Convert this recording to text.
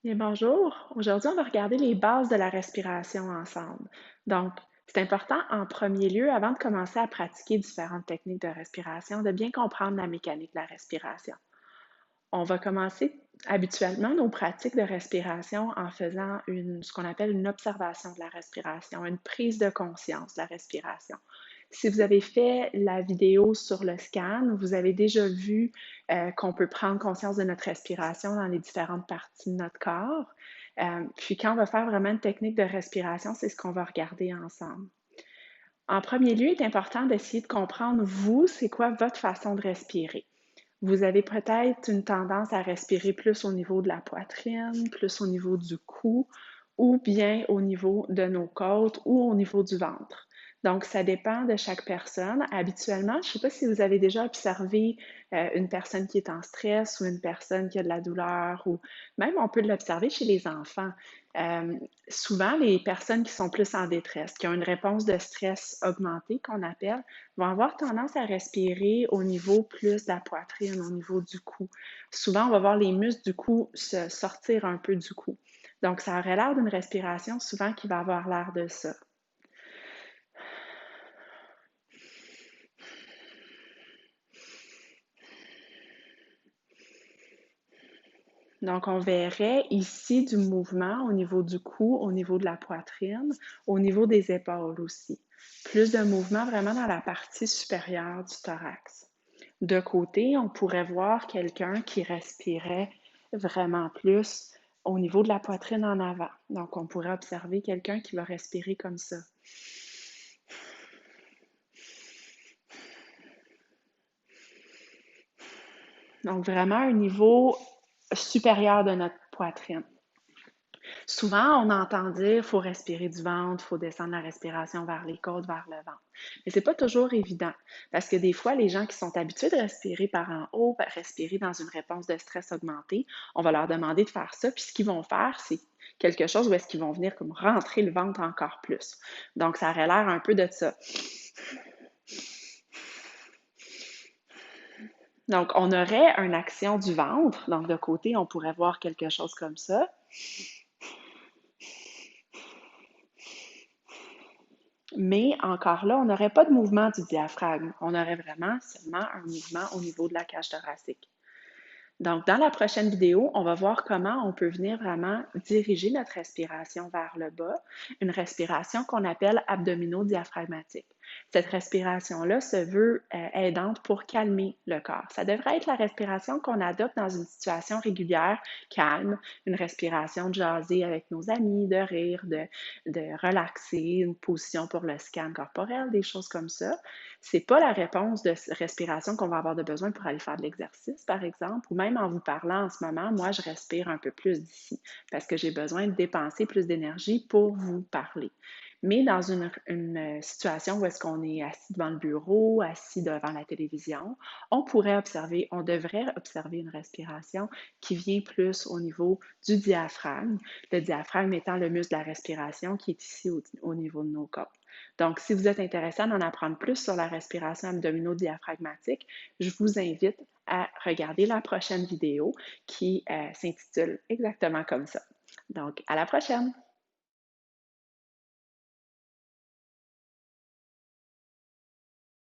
Bien, bonjour. Aujourd'hui, on va regarder les bases de la respiration ensemble. Donc, c'est important en premier lieu, avant de commencer à pratiquer différentes techniques de respiration, de bien comprendre la mécanique de la respiration. On va commencer habituellement nos pratiques de respiration en faisant ce qu'on appelle une observation de la respiration, une prise de conscience de la respiration. Si vous avez fait la vidéo sur le scan, vous avez déjà vu qu'on peut prendre conscience de notre respiration dans les différentes parties de notre corps. Puis quand on va faire vraiment une technique de respiration, c'est ce qu'on va regarder ensemble. En premier lieu, il est important d'essayer de comprendre, vous, c'est quoi votre façon de respirer. Vous avez peut-être une tendance à respirer plus au niveau de la poitrine, plus au niveau du cou, ou bien au niveau de nos côtes ou au niveau du ventre. Donc, ça dépend de chaque personne. Habituellement, je ne sais pas si vous avez déjà observé une personne qui est en stress ou une personne qui a de la douleur, ou même on peut l'observer chez les enfants. Euh, Souvent, les personnes qui sont plus en détresse, qui ont une réponse de stress augmentée, qu'on appelle, vont avoir tendance à respirer au niveau plus de la poitrine, au niveau du cou. Souvent, on va voir les muscles du cou se sortir un peu du cou. Donc, ça aurait l'air d'une respiration souvent qui va avoir l'air de ça. Donc, on verrait ici du mouvement au niveau du cou, au niveau de la poitrine, au niveau des épaules aussi. Plus de mouvement vraiment dans la partie supérieure du thorax. De côté, on pourrait voir quelqu'un qui respirait vraiment plus au niveau de la poitrine en avant. Donc, on pourrait observer quelqu'un qui va respirer comme ça. Donc, vraiment un niveau supérieur de notre poitrine. Souvent, on entend dire qu'il faut respirer du ventre, il faut descendre la respiration vers les côtes, vers le ventre. Mais ce n'est pas toujours évident parce que des fois, les gens qui sont habitués de respirer par en haut, respirer dans une réponse de stress augmentée, on va leur demander de faire ça, puis ce qu'ils vont faire, c'est quelque chose où est-ce qu'ils vont venir comme rentrer le ventre encore plus. Donc, ça aurait l'air un peu de ça. Donc, on aurait une action du ventre. Donc, de côté, on pourrait voir quelque chose comme ça. Mais encore là, on n'aurait pas de mouvement du diaphragme. On aurait vraiment seulement un mouvement au niveau de la cage thoracique. Donc, dans la prochaine vidéo, on va voir comment on peut venir vraiment diriger notre respiration vers le bas, une respiration qu'on appelle abdominodiaphragmatique. Cette respiration-là se veut aidante pour calmer le corps. Ça devrait être la respiration qu'on adopte dans une situation régulière, calme, une respiration de jaser avec nos amis, de rire, de relaxer, une position pour le scan corporel, des choses comme ça. C'est pas la réponse de respiration qu'on va avoir de besoin pour aller faire de l'exercice, par exemple, ou même en vous parlant en ce moment, moi, je respire un peu plus d'ici parce que j'ai besoin de dépenser plus d'énergie pour vous parler. Mais dans une situation où est-ce qu'on est assis devant le bureau, assis devant la télévision, on pourrait observer, on devrait observer une respiration qui vient plus au niveau du diaphragme, le diaphragme étant le muscle de la respiration qui est ici au niveau de nos côtes. Donc, si vous êtes intéressé à en apprendre plus sur la respiration abdominodiaphragmatique, je vous invite à regarder la prochaine vidéo qui s'intitule exactement comme ça. Donc, à la prochaine!